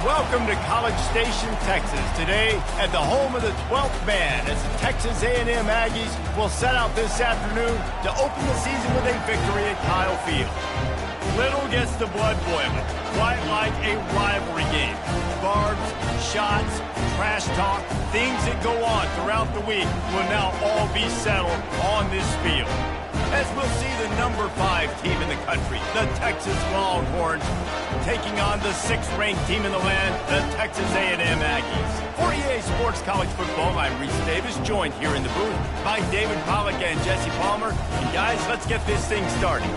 Welcome to College Station, Texas. Today, at the home of the 12th man, as the Texas A&M Aggies will set out this afternoon to open the season with a victory at Kyle Field. Little gets the blood boiling, quite like a rivalry game. Barbs, shots, trash talk, things that go on throughout the week will now all be settled on this field. As we'll see the number 5 team in the country, the Texas Longhorns, taking on the 6th-ranked team in the land, the Texas A&M Aggies. For EA Sports College Football, I'm Reese Davis, joined here in the booth by David Pollack and Jesse Palmer. And guys, let's get this thing started.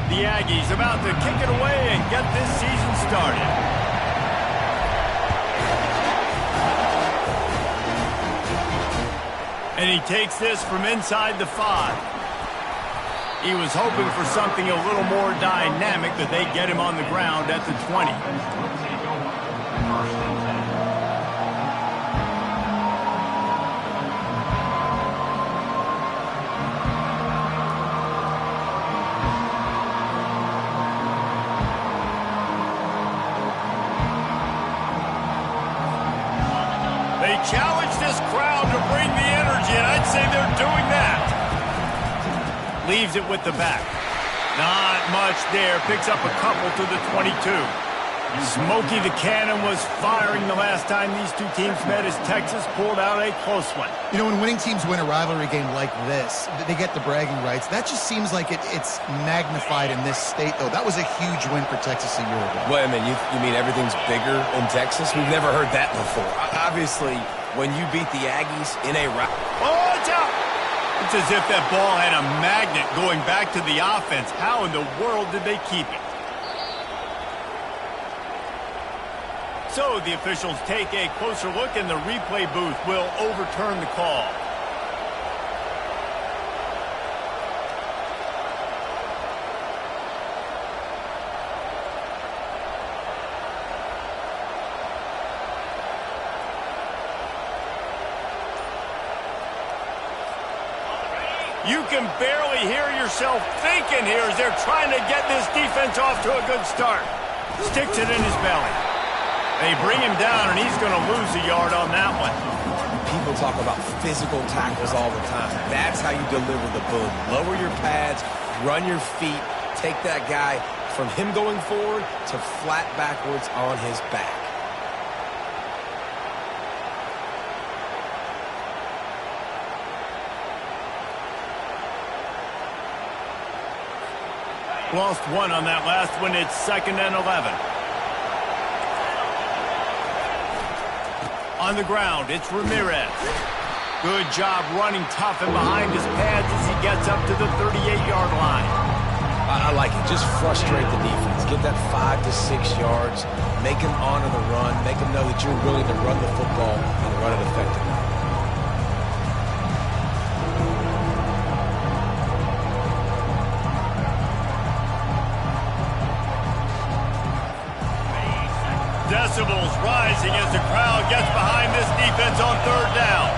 The Aggies about to kick it away and get this season started. And he takes this from inside the 5. He was hoping for something a little more dynamic, but they get him on the ground at the 20. They challenge this crowd to bring the energy, and I'd say they're doing that. Leaves it with the back. Not much there. Picks up a couple to the 22. Smokey the Cannon was firing the last time these two teams met as Texas pulled out a close one. You know, when winning teams win a rivalry game like this, they get the bragging rights. That just seems like it's magnified in this state, though. That was a huge win for Texas a year ago. Well, I mean, you mean everything's bigger in Texas? We've never heard that before. Obviously, when you beat the Aggies in a rivalry. Oh, it's out! It's as if that ball had a magnet going back to the offense. How in the world did they keep it? So the officials take a closer look, and the replay booth will overturn the call. You can barely hear yourself thinking here as they're trying to get this defense off to a good start. Sticks it in his belly. They bring him down, and he's going to lose a yard on that one. People talk about physical tackles all the time. That's how you deliver the boom. Lower your pads, run your feet, take that guy from him going forward to flat backwards on his back. Lost one on that last one. It's 2nd and 11. On the ground, it's Ramirez. Good job running tough and behind his pads as he gets up to the 38-yard line. I like it. Just frustrate the defense. Get that 5 to 6 yards. Make them honor the run. Make them know that you're willing to run the football and run it effectively. Decibels rising as the crowd gets behind this defense on 3rd down.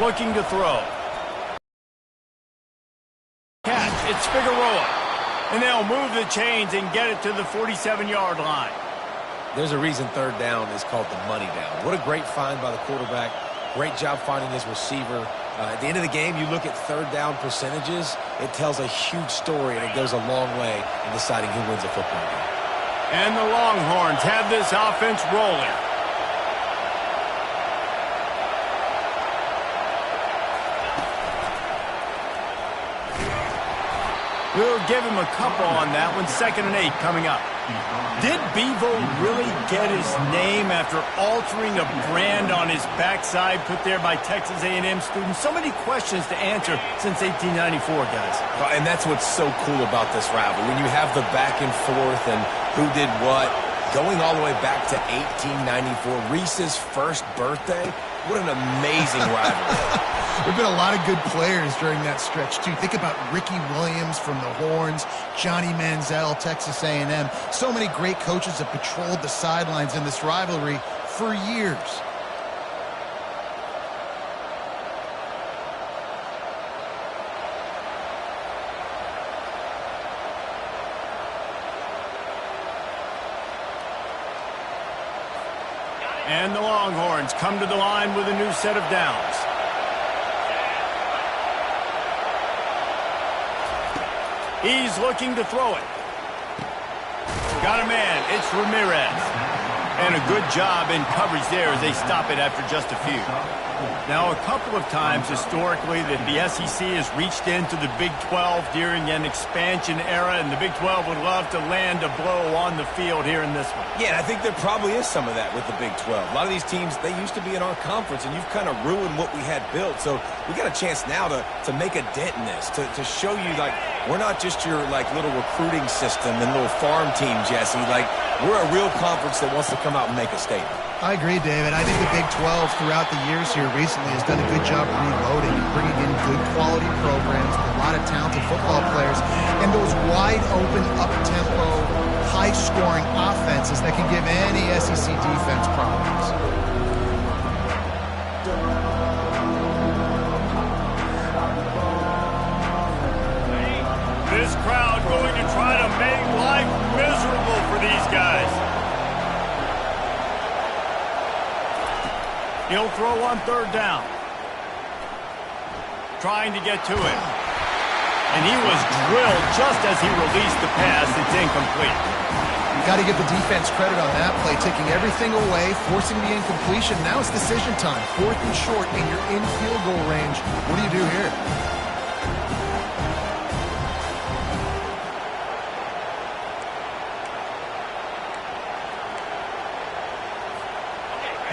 Looking to throw. Catch, it's Figueroa. And they'll move the chains and get it to the 47-yard line. There's a reason 3rd down is called the money down. What a great find by the quarterback. Great job finding his receiver. At the end of the game, you look at 3rd down percentages. It tells a huge story, and it goes a long way in deciding who wins a football game. And the Longhorns have this offense rolling. We'll give him a couple on that one. 2nd and 8 coming up. Did Bevo really get his name after altering a brand on his backside put there by Texas A&M students? So many questions to answer since 1894, guys. And that's what's so cool about this rivalry. When you have the back and forth and who did what, going all the way back to 1894, Reese's first birthday, what an amazing rivalry. There have been a lot of good players during that stretch, too. Think about Ricky Williams from the Horns, Johnny Manziel, Texas A&M. So many great coaches have patrolled the sidelines in this rivalry for years. And the Longhorns come to the line with a new set of downs. He's looking to throw it. Got a man. It's Ramirez. And a good job in coverage there as they stop it after just a few. Now, a couple of times historically that the SEC has reached into the Big 12 during an expansion era, and the Big 12 would love to land a blow on the field here in this one. Yeah, I think there probably is some of that with the Big 12. A lot of these teams, they used to be in our conference, and you've kind of ruined what we had built. So we got a chance now to make a dent in this, to show you, like, we're not just your, like, little recruiting system and little farm team, Jesse. Like, we're a real conference that wants to come out and make a statement. I agree, David. I think the Big 12 throughout the years here recently has done a good job reloading and bringing in good quality programs with a lot of talented football players and those wide open, up-tempo, high-scoring offenses that can give any SEC defense problems. This crowd going to try to make life miserable for these guys. He'll throw on third down. Trying to get to it. And he was drilled just as he released the pass. It's incomplete. You've got to give the defense credit on that play, taking everything away, forcing the incompletion. Now it's decision time. 4th and short, and you're in field goal range. What do you do here?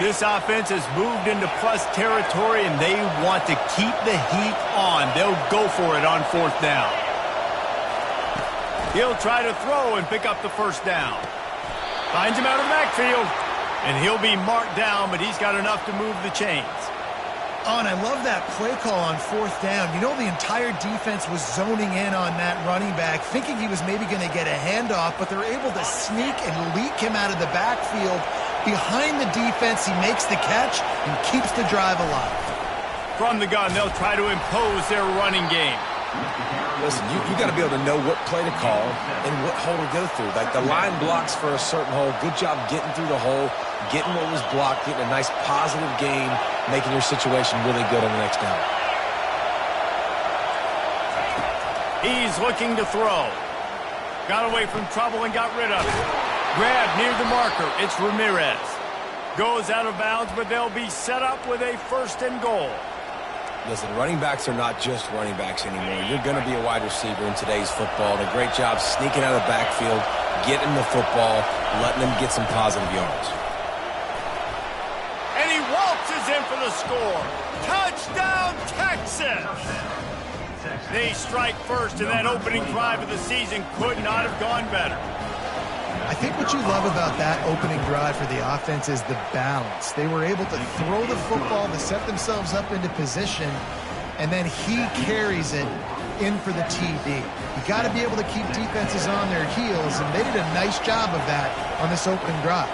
This offense has moved into plus territory, and they want to keep the heat on. They'll go for it on 4th down. He'll try to throw and pick up the first down. Finds him out of the backfield, and he'll be marked down, but he's got enough to move the chains. Oh, and I love that play call on 4th down. You know, the entire defense was zoning in on that running back, thinking he was maybe going to get a handoff, but they're able to sneak and leak him out of the backfield. Behind the defense, he makes the catch and keeps the drive alive. From the gun, they'll try to impose their running game. Listen, you got to be able to know what play to call and what hole to go through. Like, the line blocks for a certain hole. Good job getting through the hole, getting what was blocked, getting a nice positive gain, making your situation really good on the next down. He's looking to throw. Got away from trouble and got rid of it. Grab near the marker. It's Ramirez. Goes out of bounds, but they'll be set up with a 1st and goal. Listen, running backs are not just running backs anymore. You're going to be a wide receiver in today's football. And a great job sneaking out of the backfield, getting the football, letting them get some positive yards. And he waltzes in for the score. Touchdown, Texas! They strike first, and that opening drive of the season could not have gone better. I think what you love about that opening drive for the offense is the balance. They were able to throw the football to set themselves up into position, and then he carries it in for the TD. You got to be able to keep defenses on their heels, and they did a nice job of that on this opening drive.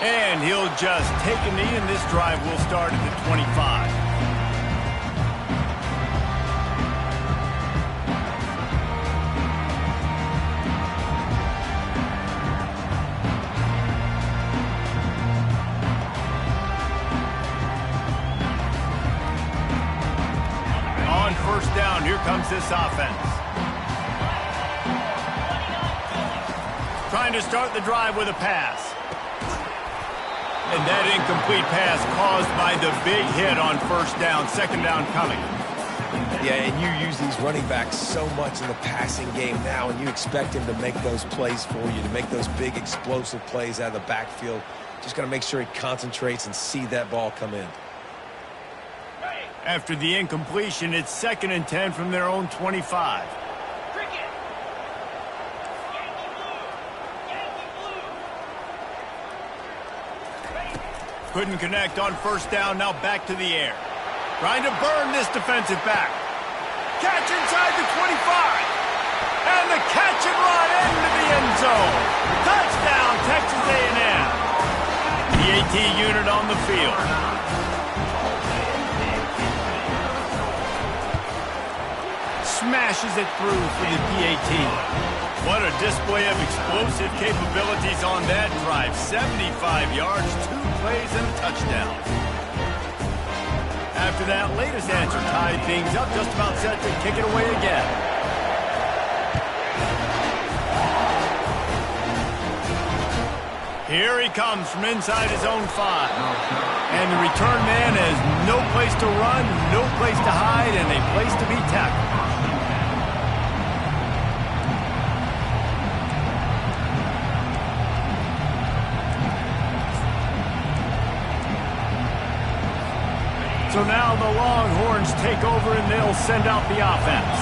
And he'll just take a knee, and this drive will start at the 25. On 1st down, here comes this offense. Trying to start the drive with a pass. And that incomplete pass caused by the big hit on 1st down. 2nd down coming. Yeah, and you use these running backs so much in the passing game now, and you expect him to make those plays for you, to make those big explosive plays out of the backfield. Just got to make sure he concentrates and see that ball come in. After the incompletion, it's 2nd and 10 from their own 25. Couldn't connect on first down, now back to the air. Trying to burn this defensive back. Catch inside the 25. And the catch and run into the end zone. Touchdown, Texas A&M. The AT unit on the field. Smashes it through for the PAT. What a display of explosive capabilities on that drive. 75 yards, 2 plays, and a touchdown. After that latest answer tied things up, just about set to kick it away again. Here he comes from inside his own 5. And the return man has no place to run, no place to hide, and a place to be tackled. So now the Longhorns take over and they'll send out the offense.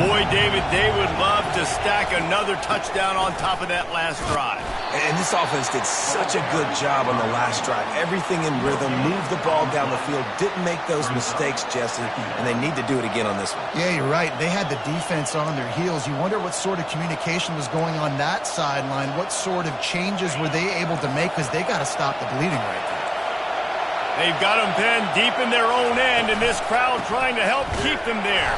Boy, David, they would love to stack another touchdown on top of that last drive. And this offense did such a good job on the last drive. Everything in rhythm, moved the ball down the field, didn't make those mistakes, Jesse, and they need to do it again on this one. Yeah, you're right. They had the defense on their heels. You wonder what sort of communication was going on that sideline. What sort of changes were they able to make, because they got to stop the bleeding right there. They've got him pinned deep in their own end, and this crowd trying to help keep them there.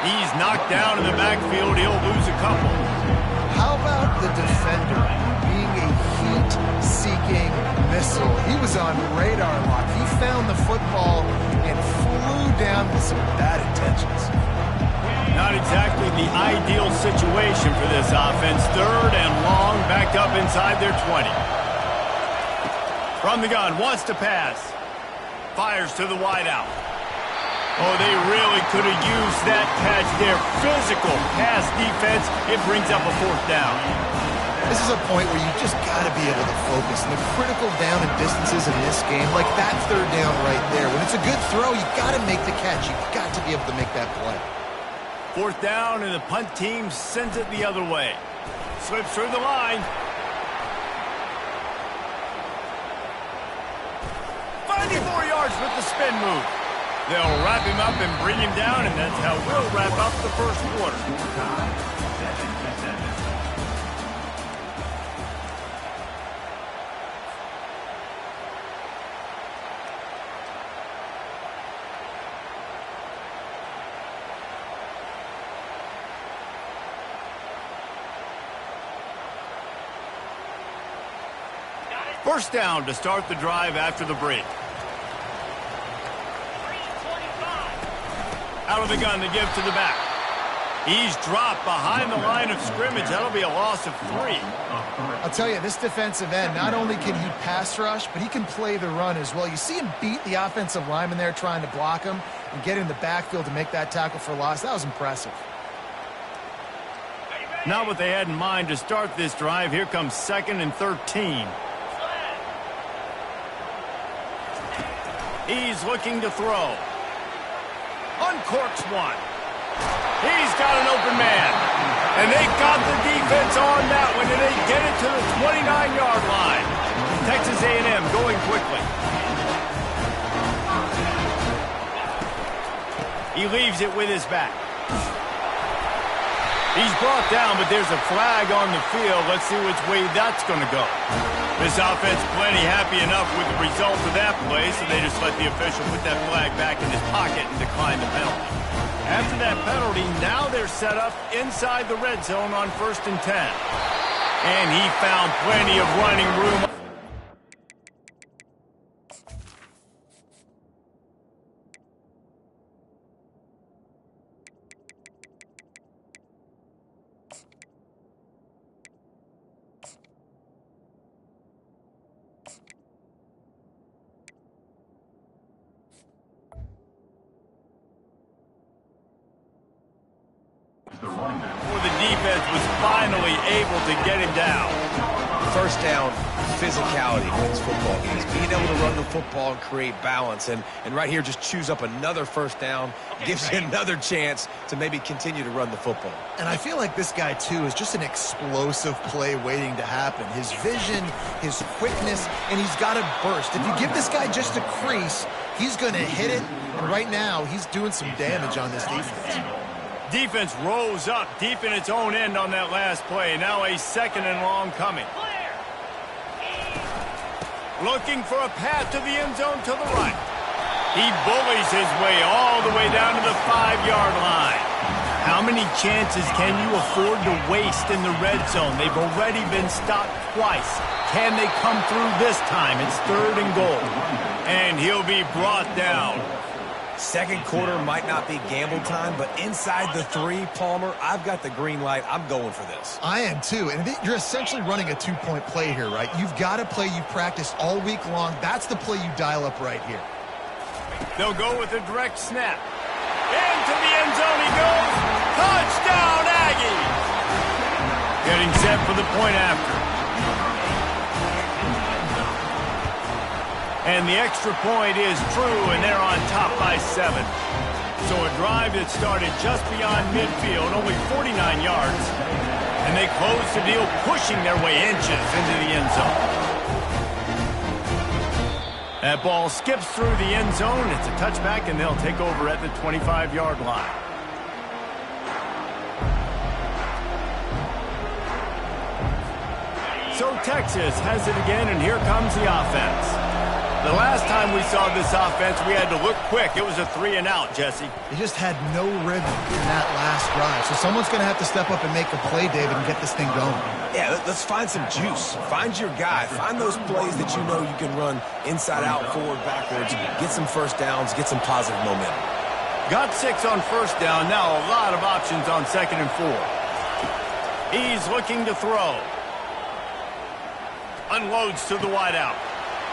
He's knocked down in the backfield. He'll lose a couple. How about the defender being a heat-seeking missile? He was on radar lock. He found the football and flew down with some bad intentions. Not exactly the ideal situation for this offense. 3rd and long, backed up inside their 20. From the gun, wants to pass. Fires to the wideout. Oh, they really could have used that catch there. Physical pass defense. It brings up a 4th down. This is a point where you just got to be able to focus. And the critical down and distances in this game, like that 3rd down right there. When it's a good throw, you got to make the catch. You got to be able to make that play. 4th down, and the punt team sends it the other way. Slips through the line. 94 yards with the spin move. They'll wrap him up and bring him down, and that's how we'll wrap up the first quarter. First down to start the drive after the break. Out of the gun to give to the back. He's dropped behind the line of scrimmage. That'll be a loss of 3. I'll tell you, this defensive end, not only can he pass rush, but he can play the run as well. You see him beat the offensive lineman there trying to block him and get in the backfield to make that tackle for loss. That was impressive. Not what they had in mind to start this drive. Here comes 2nd and 13. He's looking to throw. Uncorks one. He's got an open man. And they got the defense on that one, and they get it to the 29-yard line. Texas A&M going quickly. He leaves it with his back. He's brought down, but there's a flag on the field. Let's see which way that's going to go. This offense plenty happy enough with the result of that play, so they just let the official put that flag back in his pocket and decline the penalty. After that penalty, now they're set up inside the red zone on 1st and 10. And he found plenty of running room. Where the defense was finally able to get him down. First down, physicality wins football games. Being able to run the football and create balance. And right here, just choose up another first down. Gives you another chance to maybe continue to run the football. And I feel like this guy, too, is just an explosive play waiting to happen. His vision, his quickness, and he's got a burst. If you give this guy just a crease, he's going to hit it. And right now, he's doing some damage on this defense. Defense rose up deep in its own end on that last play. Now a 2nd and long coming. Looking for a path to the end zone to the right. He bullies his way all the way down to the 5-yard line. How many chances can you afford to waste in the red zone? They've already been stopped twice. Can they come through this time? It's 3rd and goal. And he'll be brought down. Second quarter might not be gamble time, but inside the 3, Palmer, I've got the green light. I'm going for this. I am too. And you're essentially running a 2-point play here, right? You've got a play you've practiced all week long. That's the play you dial up right here. They'll go with a direct snap. Into the end zone he goes. Touchdown, Aggies! Getting set for the point after. And the extra point is true, and they're on top by 7. So a drive that started just beyond midfield, only 49 yards. And they close the deal, pushing their way inches into the end zone. That ball skips through the end zone. It's a touchback, and they'll take over at the 25-yard line. So Texas has it again, and here comes the offense. The last time we saw this offense, we had to look quick. It was a 3-and-out, Jesse. They just had no rhythm in that last drive. So someone's going to have to step up and make a play, David, and get this thing going. Yeah, let's find some juice. Find your guy. Find those plays that you know you can run inside out, forward, backwards. Get some first downs. Get some positive momentum. Got 6 on first down. Now a lot of options on 2nd and 4. He's looking to throw. Unloads to the wideout.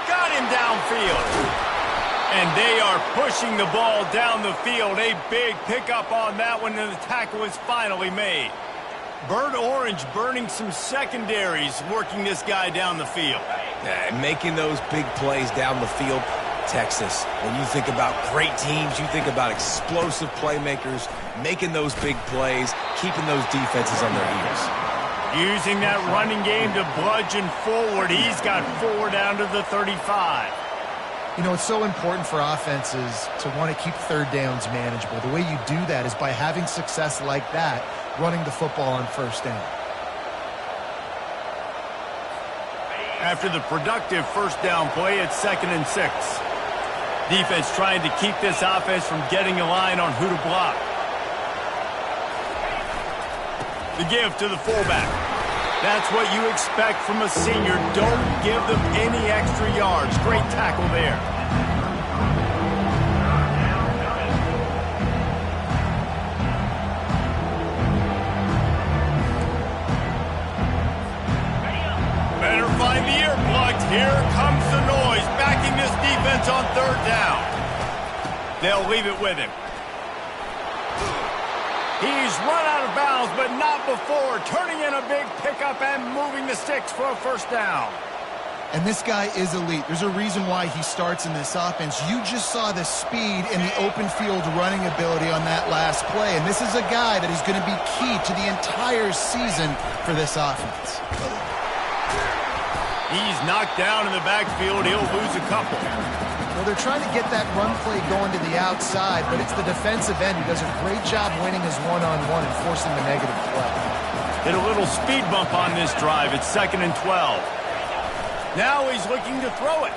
Got him downfield. And they are pushing the ball down the field. A big pickup on that one, and the tackle is finally made. Bird Orange burning some secondaries, working this guy down the field. Yeah, making those big plays down the field. Texas, when you think about great teams, you think about explosive playmakers, making those big plays, keeping those defenses on their heels. Using that running game to bludgeon forward. He's got 4 down to the 35. You know, it's so important for offenses to want to keep 3rd downs manageable. The way you do that is by having success like that, running the football on 1st down. After the productive first down play, it's 2nd and 6. Defense trying to keep this offense from getting a line on who to block. The give to the fullback. That's what you expect from a senior. Don't give them any extra yards. Great tackle there. Better find the earplugs. Here comes the noise, backing this defense on 3rd down. They'll leave it with him. He's run out of bounds, but not before. Turning in a big pickup and moving the sticks for a first down. And this guy is elite. There's a reason why he starts in this offense. You just saw the speed and the open field running ability on that last play. And this is a guy that is going to be key to the entire season for this offense. He's knocked down in the backfield. He'll lose a couple. Well, they're trying to get that run play going to the outside, but it's the defensive end who does a great job winning his one-on-one and forcing the negative play. Hit a little speed bump on this drive. It's 2nd and 12. Now he's looking to throw it.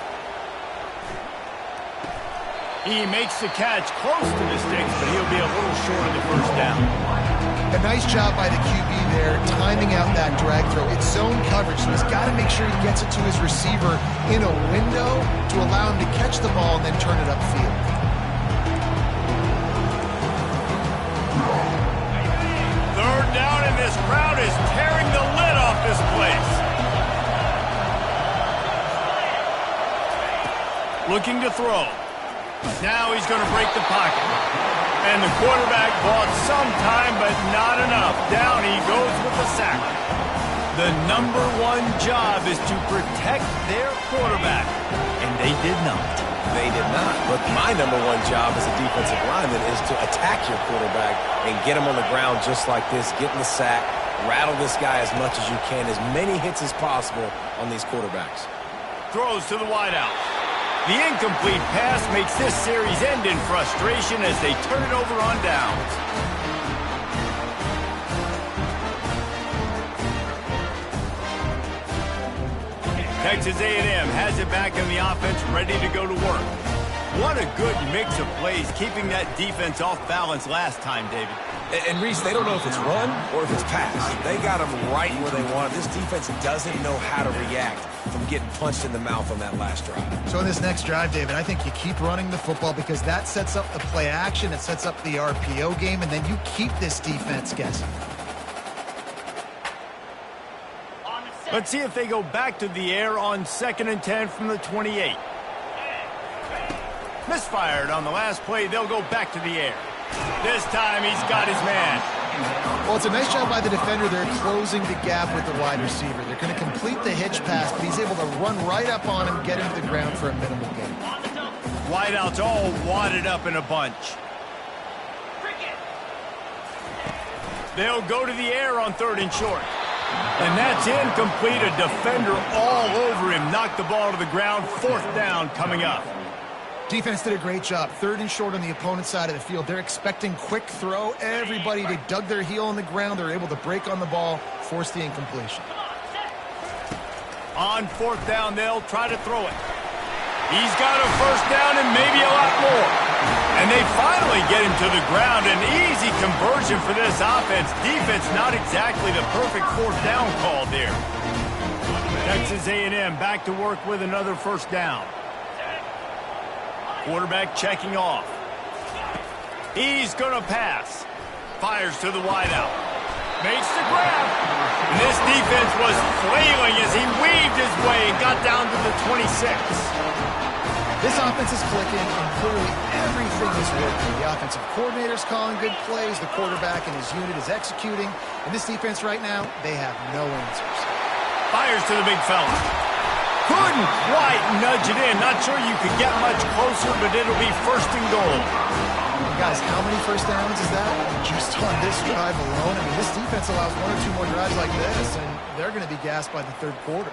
He makes the catch close to the sticks, but he'll be a little short of the first down. A nice job by the QB there, timing out that drag throw. It's zone coverage, so he's got to make sure he gets it to his receiver in a window to allow him to catch the ball and then turn it upfield. Third down, and this crowd is tearing the lid off this place. Looking to throw. Now he's going to break the pocket. And the quarterback bought some time, but not enough. Down he goes with the sack. The #1 job is to protect their quarterback, and they did not. They did not. But my #1 job as a defensive lineman is to attack your quarterback and get him on the ground just like this, get in the sack, rattle this guy as much as you can, as many hits as possible on these quarterbacks. Throws to the wideout. The incomplete pass makes this series end in frustration as they turn it over on downs. Texas A&M has it back in the offense, ready to go to work. What a good mix of plays, keeping that defense off balance last time, David. And Reese, they don't know if it's run or if it's pass. They got them right where they want it. This defense doesn't know how to react from getting punched in the mouth on that last drive. So in this next drive, David, I think you keep running the football because that sets up the play action, it sets up the RPO game, and then you keep this defense guessing. Let's see if they go back to the air on 2nd and 10 from the 28. Misfired on the last play. They'll go back to the air. This time he's got his man. Well, it's a nice job by the defender. They're closing the gap with the wide receiver. They're going to complete the hitch pass, but he's able to run right up on him, get him to the ground for a minimal gain. Wideouts all wadded up in a bunch. They'll go to the air on 3rd and short. And that's incomplete. A defender all over him. Knocked the ball to the ground. 4th down coming up. Defense did a great job. 3rd and short on the opponent's side of the field. They're expecting quick throw. Everybody, they dug their heel on the ground. They're able to break on the ball, force the incompletion. On 4th down, they'll try to throw it. He's got a 1st down and maybe a lot more. And they finally get him to the ground. An easy conversion for this offense. Defense not exactly the perfect 4th down call there. Texas A&M back to work with another 1st down. Quarterback checking off. He's going to pass. Fires to the wideout. Makes the grab. And this defense was flailing as he weaved his way and got down to the 26. This offense is clicking, and clearly everything is working. The offensive coordinator's calling good plays. The quarterback and his unit is executing. And this defense right now, they have no answers. Fires to the big fella. Couldn't quite nudge it in. Not sure you could get much closer, but it'll be 1st and goal. Guys, how many 1st downs is that? Just on this drive alone. I mean, this defense allows 1 or 2 more drives like this, and they're going to be gassed by the 3rd quarter.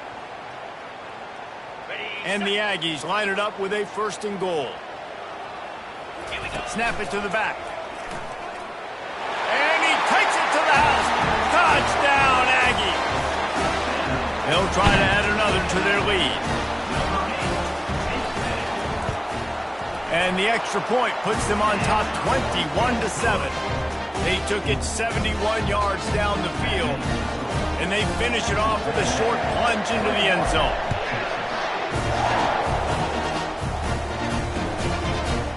And the Aggies line it up with a 1st and goal. Snap it to the back. And he takes it to the house. Touchdown, Aggie. They'll try to add another to their lead. And the extra point puts them on top 21-7. They took it 71 yards down the field. And they finish it off with a short plunge into the end zone.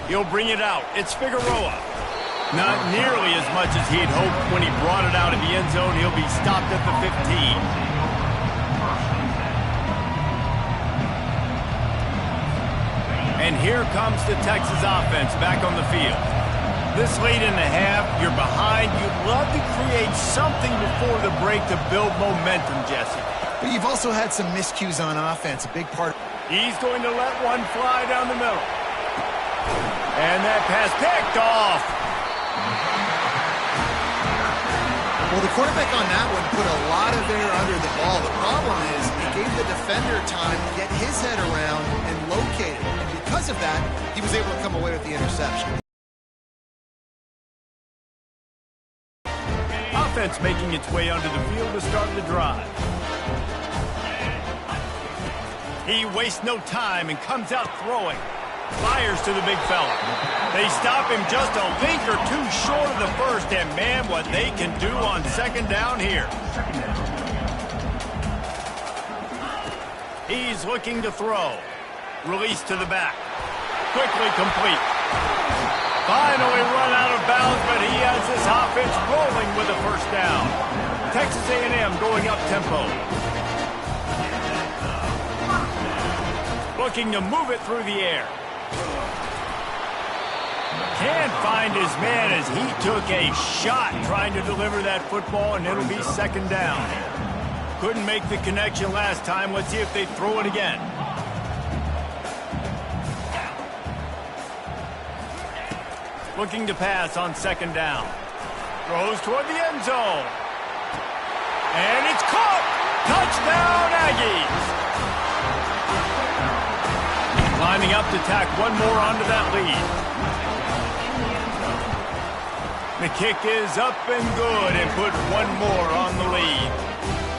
He'll bring it out. It's Figueroa. Not nearly as much as he'd hoped when he brought it out of the end zone. He'll be stopped at the 15. And here comes the Texas offense back on the field. This late in the half, you're behind. You'd love to create something before the break to build momentum, Jesse. But you've also had some miscues on offense, a big part. He's going to let one fly down the middle. And that pass picked off. Well, the quarterback on that one put a lot of air under the ball. The problem is he gave the defender time to get his head around and locate it. And because of that, he was able to come away with the interception. Offense making its way onto the field to start the drive. He wastes no time and comes out throwing. Fires to the big fella. They stop him just a link or 2 short of the 1st, and man, what they can do on 2nd down here. He's looking to throw. Release to the back. Quickly complete. Finally run out of bounds, but he has this offense rolling with a 1st down. Texas A&M going up tempo. Looking to move it through the air. Can't find his man as he took a shot trying to deliver that football, and it'll be 2nd down. Couldn't make the connection last time. Let's see if they throw it again. Looking to pass on second down. Throws toward the end zone. And it's caught! Touchdown, Aggies! Lining up to tack one more onto that lead. The kick is up and good and put one more on the lead.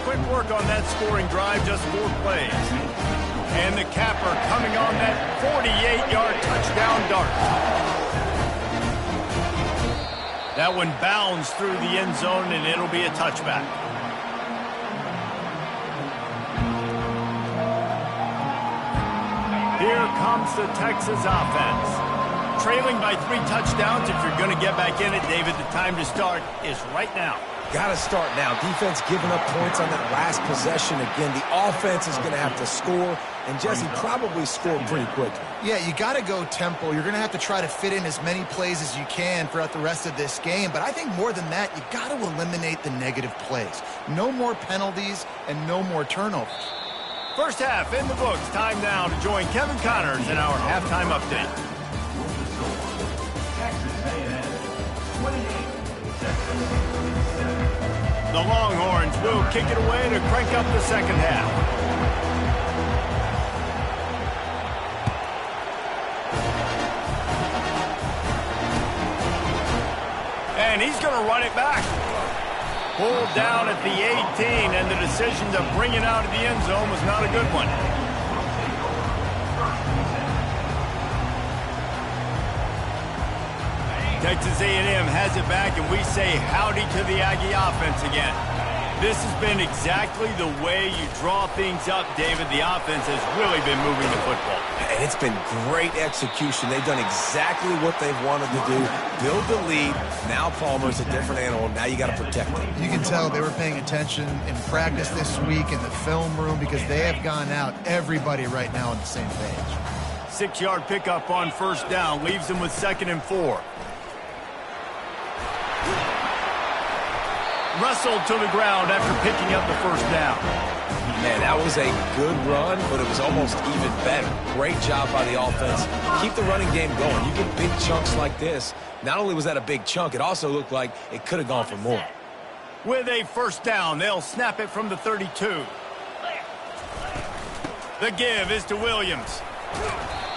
Quick work on that scoring drive, just 4 plays. And the capper coming on that 48-yard touchdown dart. That one bounds through the end zone, and it'll be a touchback. Here comes the Texas offense. Trailing by 3 touchdowns. If you're going to get back in it, David, the time to start is right now. Got to start now. Defense giving up points on that last possession. Again, the offense is going to have to score, and Jesse probably scored pretty quickly. Yeah, you got to go tempo. You're going to have to try to fit in as many plays as you can throughout the rest of this game. But I think more than that, you got to eliminate the negative plays. No more penalties and no more turnovers. First half in the books. Time now to join Kevin Connors in our halftime update. The Longhorns will kick it away to crank up the second half. And he's going to run it back. Pulled down at the 18, and the decision to bring it out of the end zone was not a good one. Texas A&M has it back, and we say howdy to the Aggie offense again. This has been exactly the way you draw things up, David. The offense has really been moving the football. And it's been great execution. They've done exactly what they've wanted to do. Build the lead. Now Palmer's a different animal. Now you got to protect him. You can tell they were paying attention in practice this week in the film room because they have gone out, everybody right now on the same page. 6-yard pickup on first down. Leaves them with 2nd and 4. Wrestled to the ground after picking up the first down. Man, that was a good run, but it was almost even better. Great job by the offense. Keep the running game going. You get big chunks like this. Not only was that a big chunk, it also looked like it could have gone for more. With a first down, they'll snap it from the 32. The give is to Williams.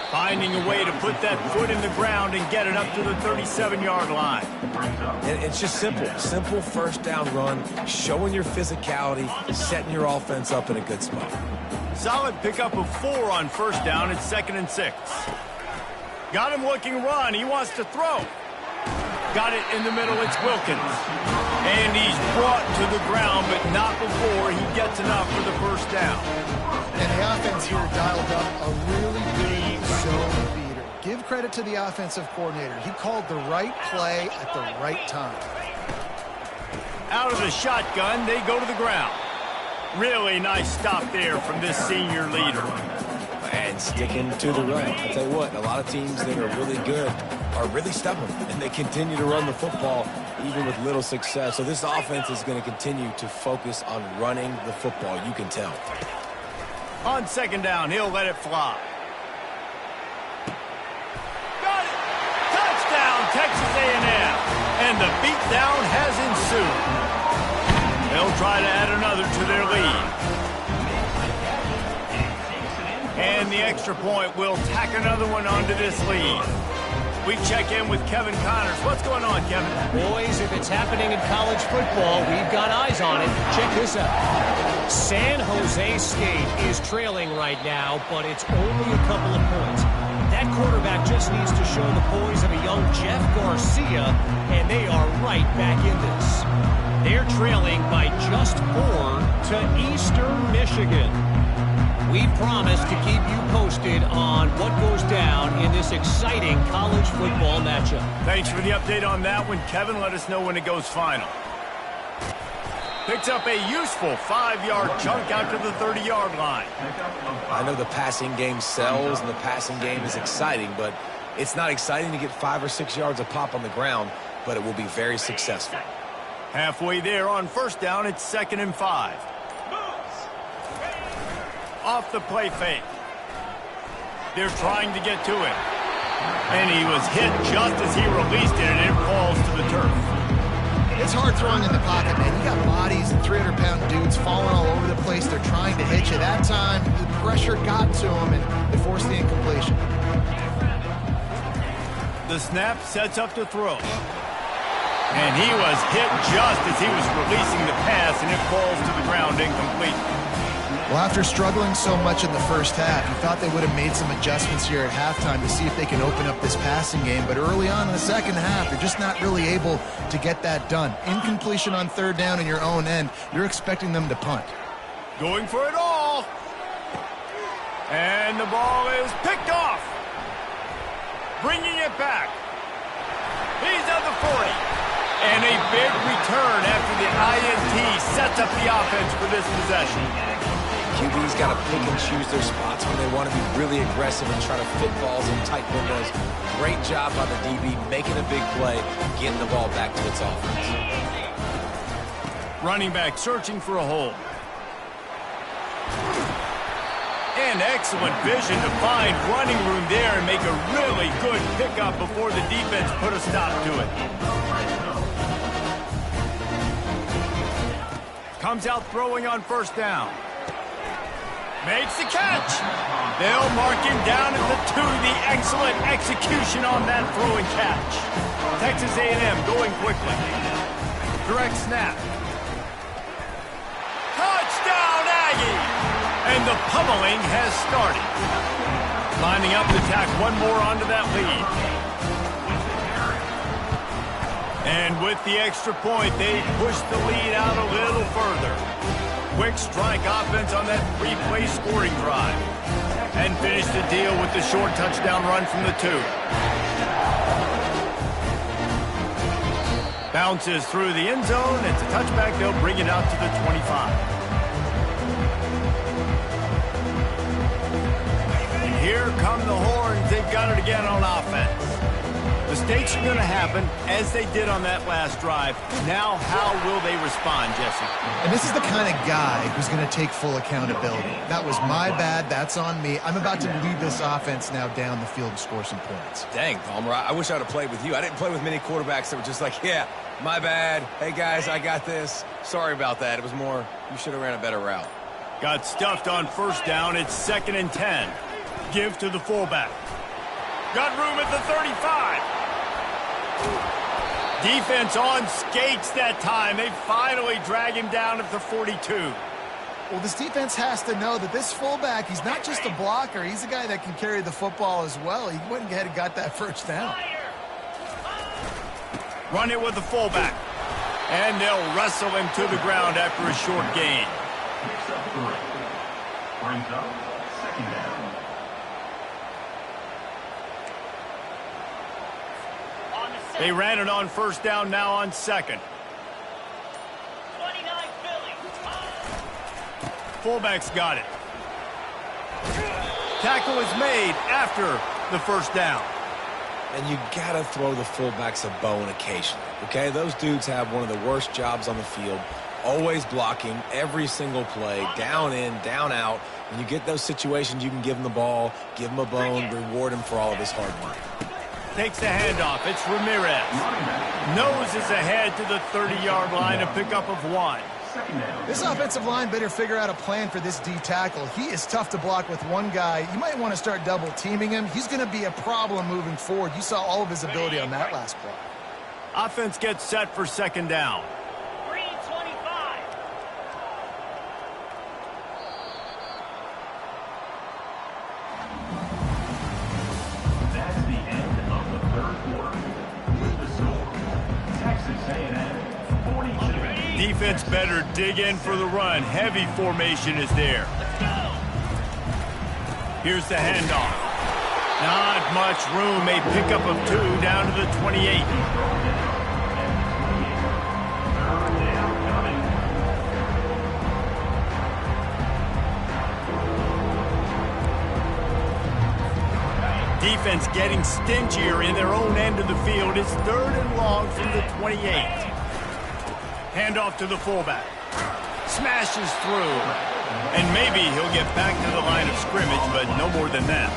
Finding a way to put that foot in the ground and get it up to the 37-yard line. And it's just simple. Simple first down run, showing your physicality, setting your offense up in a good spot. Solid pickup of 4 on first down. It's 2nd and 6. Got him looking run. He wants to throw. Got it in the middle. It's Wilkins. And he's brought to the ground, but not before he gets enough for the first down. And the offense here dialed up a really good zone beater. Give credit to the offensive coordinator. He called the right play at the right time. Out of the shotgun, they go to the ground. Really nice stop there from this senior leader. And sticking to the run. I'll tell you what, a lot of teams that are really good are really stubborn, and they continue to run the football even with little success. So this offense is going to continue to focus on running the football. You can tell. On second down, he'll let it fly. Got it! Touchdown, Texas A&M. And the beatdown has ensued. They'll try to add another to their lead. And the extra point will tack another one onto this lead. We check in with Kevin Connors. What's going on, Kevin? Boys, if it's happening in college football, we've got eyes on it. Check this out. San Jose State is trailing right now, but it's only a couple of points. That quarterback just needs to show the poise of a young Jeff Garcia, and they are right back in this. They're trailing by just 4 to Eastern Michigan. We promise to keep you posted on what goes down in this exciting college football matchup. Thanks for the update on that one, Kevin. Let us know when it goes final. Picks up a useful 5-yard chunk out to the 30-yard line. I know the passing game sells and the passing game is exciting, but it's not exciting to get 5 or 6 yards of pop on the ground, but it will be very successful. Halfway there on first down, it's 2nd and 5. off the play fake. They're trying to get to it. And he was hit just as he released it, and it falls to the turf. It's hard throwing in the pocket, man. You got bodies and 300-pound dudes falling all over the place. They're trying to hit you. That time, the pressure got to him, and they forced the incompletion. The snap sets up to throw. And he was hit just as he was releasing the pass, and it falls to the ground incomplete. Well, after struggling so much in the first half, you thought they would have made some adjustments here at halftime to see if they can open up this passing game. But early on in the second half, they're just not really able to get that done. Incompletion on third down in your own end, you're expecting them to punt. Going for it all. And the ball is picked off. Bringing it back. He's at the 40. And a big return after the INT sets up the offense for this possession. QB's got to pick and choose their spots when they want to be really aggressive and try to fit balls in tight windows. Great job by the DB making a big play, getting the ball back to its offense. Running back searching for a hole. And excellent vision to find running room there and make a really good pickup before the defense put a stop to it. Comes out throwing on first down. Makes the catch. They'll mark him down at the 2. The excellent execution on that throwing catch. Texas A&M going quickly. Direct snap. Touchdown, Aggie! And the pummeling has started. Lining up to tack one more onto that lead. And with the extra point, they push the lead out a little further. Quick strike offense on that 3-play scoring drive. And finish the deal with the short touchdown run from the 2. Bounces through the end zone. It's a touchback. They'll bring it out to the 25. And here come the horns. They've got it again on offense. Mistakes are going to happen, as they did on that last drive. Now, how will they respond, Jesse? And this is the kind of guy who's going to take full accountability. That was my bad. That's on me. I'm about to lead this offense now down the field and score some points. Dang, Palmer, I wish I would have played with you. I didn't play with many quarterbacks that were just like, yeah, my bad. Hey, guys, I got this. Sorry about that. It was more, you should have ran a better route. Got stuffed on first down. It's 2nd and 10. Give to the fullback. Got room at the 35. Defense on skates that time. They finally drag him down at the 42. Well, this defense has to know that this fullback, he's not just a blocker. He's a guy that can carry the football as well. He went ahead and got that first down. Run it with the fullback. And they'll wrestle him to the ground after a short gain. Brings up 2nd down. They ran it on first down, now on 2nd. 29 Philly. Fullback's got it. Tackle is made after the first down. And you got to throw the fullbacks a bone occasionally, okay? Those dudes have one of the worst jobs on the field, always blocking every single play, down in, down out. When you get those situations, you can give them the ball, give them a bone, reward him for all of his hard work. Takes the handoff. It's Ramirez. Noses ahead to the 30-yard line, a pickup of 1. This offensive line better figure out a plan for this D tackle. He is tough to block with one guy. You might want to start double teaming him. He's going to be a problem moving forward. You saw all of his ability on that last play. Offense gets set for 2nd down. Green 25. That's the end of the 3rd quarter. With the score, Texas A&M 42. Defense better dig in for the run. Heavy formation is there. Here's the handoff. Not much room. A pickup of 2 down to the 28. Defense getting stingier in their own end of the field. It's 3rd and long from the 28. Handoff to the fullback. Smashes through. And maybe he'll get back to the line of scrimmage, but no more than that.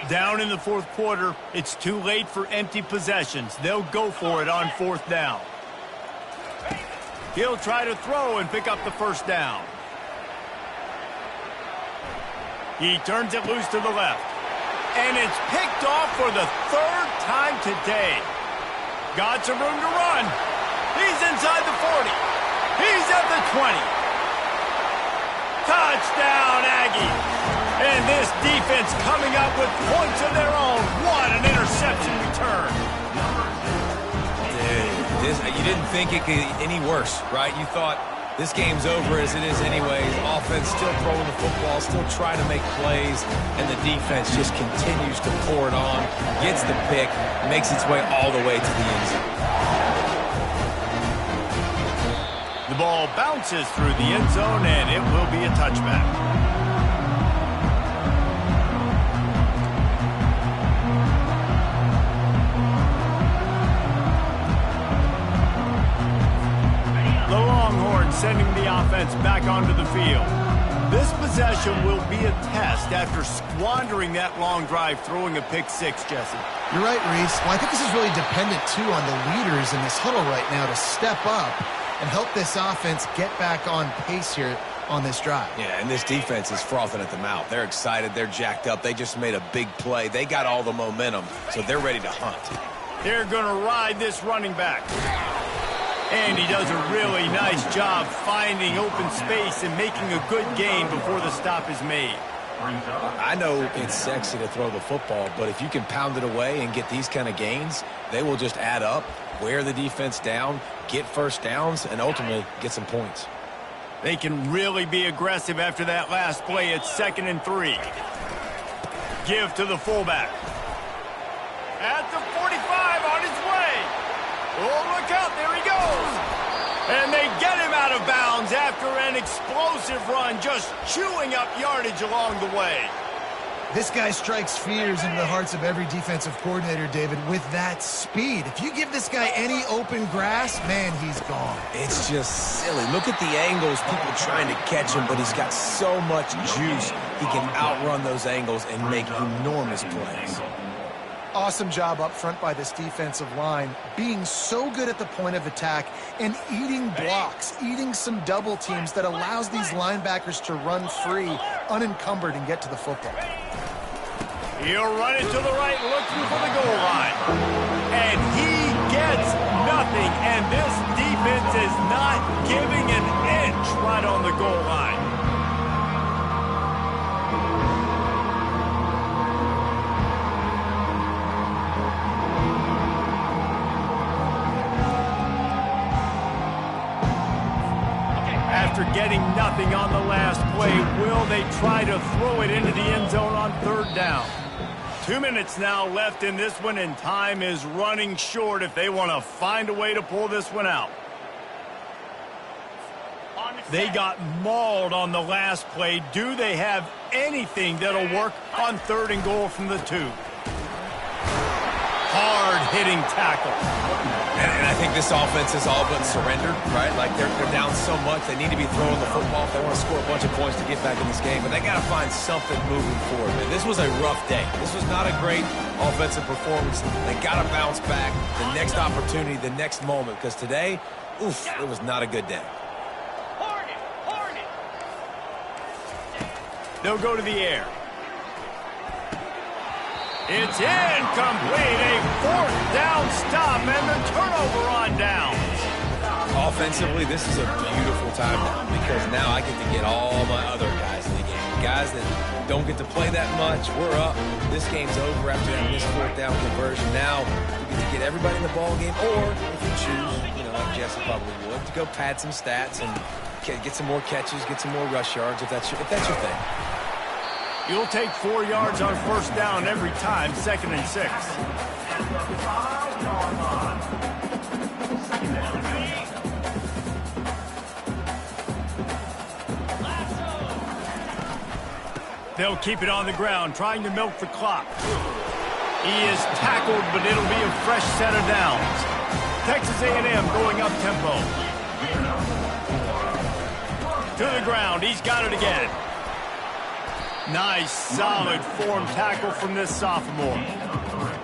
Down in the fourth quarter, it's too late for empty possessions. They'll go for it on fourth down. He'll try to throw and pick up the first down. He turns it loose to the left. And it's picked off for the third time today. Got some room to run. He's inside the 40. He's at the 20. Touchdown, Aggie. And this defense coming up with points of their own. What an interception return. You didn't think it could get any worse, right? You thought this game's over as it is anyways. Offense still throwing the football, still trying to make plays, and the defense just continues to pour it on, gets the pick, makes its way all the way to the end zone. The ball bounces through the end zone, and it will be a touchback. Sending the offense back onto the field. This possession will be a test after squandering that long drive throwing a pick six, Jesse. You're right, Reese. Well, I think this is really dependent, too, on the leaders in this huddle right now to step up and help this offense get back on pace here on this drive. Yeah, and this defense is frothing at the mouth. They're excited. They're jacked up. They just made a big play. They got all the momentum, so they're ready to hunt. They're going to ride this running back. And he does a really nice job finding open space and making a good gain before the stop is made. I know it's sexy to throw the football, but if you can pound it away and get these kind of gains, they will just add up, wear the defense down, get first downs, and ultimately get some points. They can really be aggressive after that last play. It's 2nd and 3. Give to the fullback. At the 45 on his way. Oh, look out, there he goes. And they get him out of bounds after an explosive run, just chewing up yardage along the way. This guy strikes fears into the hearts of every defensive coordinator, David, with that speed. If you give this guy any open grass, man, he's gone. It's just silly. Look at the angles, people trying to catch him, but he's got so much juice. He can outrun those angles and make enormous plays. Awesome job up front by this defensive line, being so good at the point of attack and eating blocks, eating some double teams that allows these linebackers to run free, unencumbered, and get to the football. He'll run it to the right, looking for the goal line. And he gets nothing, and this defense is not giving an inch right on the goal line. After getting nothing on the last play, will they try to throw it into the end zone on 3rd down? 2 minutes now left in this one, and time is running short if they want to find a way to pull this one out. They got mauled on the last play. Do they have anything that'll work on 3rd and goal from the 2? Hard-hitting tackle. And I think this offense is all but surrendered, right? Like they're down so much, they need to be throwing the football if they want to score a bunch of points to get back in this game. But they got to find something moving forward, man. This was a rough day. This was not a great offensive performance. They got to bounce back. The next opportunity, the next moment, because today, oof, it was not a good day. They'll go to the air. It's incomplete. A 4th down stop and the turnover on downs. Offensively, this is a beautiful time now because now I get to get all my other guys in the game. Guys that don't get to play that much. We're up. This game's over after that missed 4th down conversion. Now we get to get everybody in the ball game, or if you choose, like Jesse probably would, to go pad some stats and get some more catches, get some more rush yards if that's your thing. You'll take 4 yards on 1st down every time, 2nd and 6. They'll keep it on the ground, trying to milk the clock. He is tackled, but it'll be a fresh set of downs. Texas A&M going up tempo. To the ground. He's got it again. Nice, solid form tackle from this sophomore.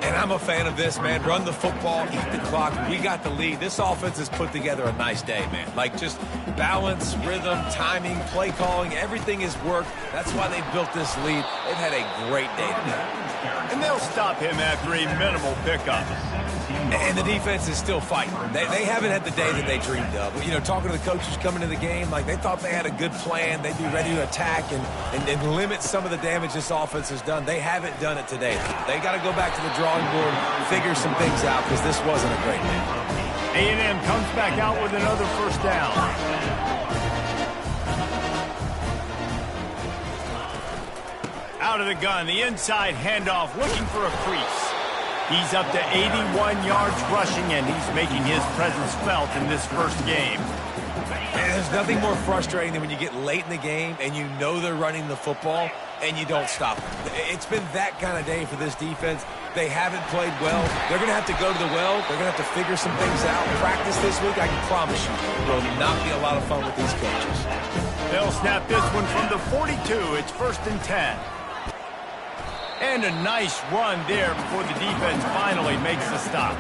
And I'm a fan of this, man. Run the football, eat the clock. We got the lead. This offense has put together a nice day, man. Like, just balance, rhythm, timing, play calling, everything has worked. That's why they built this lead. They've had a great day today. And they'll stop him after a minimal pickup. And the defense is still fighting. They haven't had the day that they dreamed of. You know, talking to the coaches coming to the game, like, they thought they had a good plan. They'd be ready to attack and limit some of the damage this offense has done. They haven't done it today. They got to go back to the drawing board, figure some things out, because this wasn't a great day. A&M comes back out with another first down. Out of the gun, the inside handoff, looking for a crease. He's up to 81 yards rushing, and he's making his presence felt in this first game. And there's nothing more frustrating than when you get late in the game and you know they're running the football and you don't stop them. It's been that kind of day for this defense. They haven't played well. They're going to have to go to the well. They're going to have to figure some things out. Practice this week, I can promise you, will not be a lot of fun with these coaches. They'll snap this one from the 42. It's 1st and 10. And a nice run there before the defense finally makes the stop.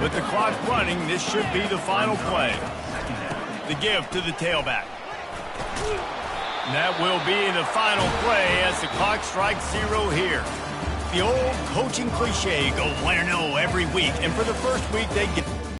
With the clock running, this should be the final play. The give to the tailback. And that will be the final play as the clock strikes 0 here. The old coaching cliche, go 1-0 every week. And for the first week, they get...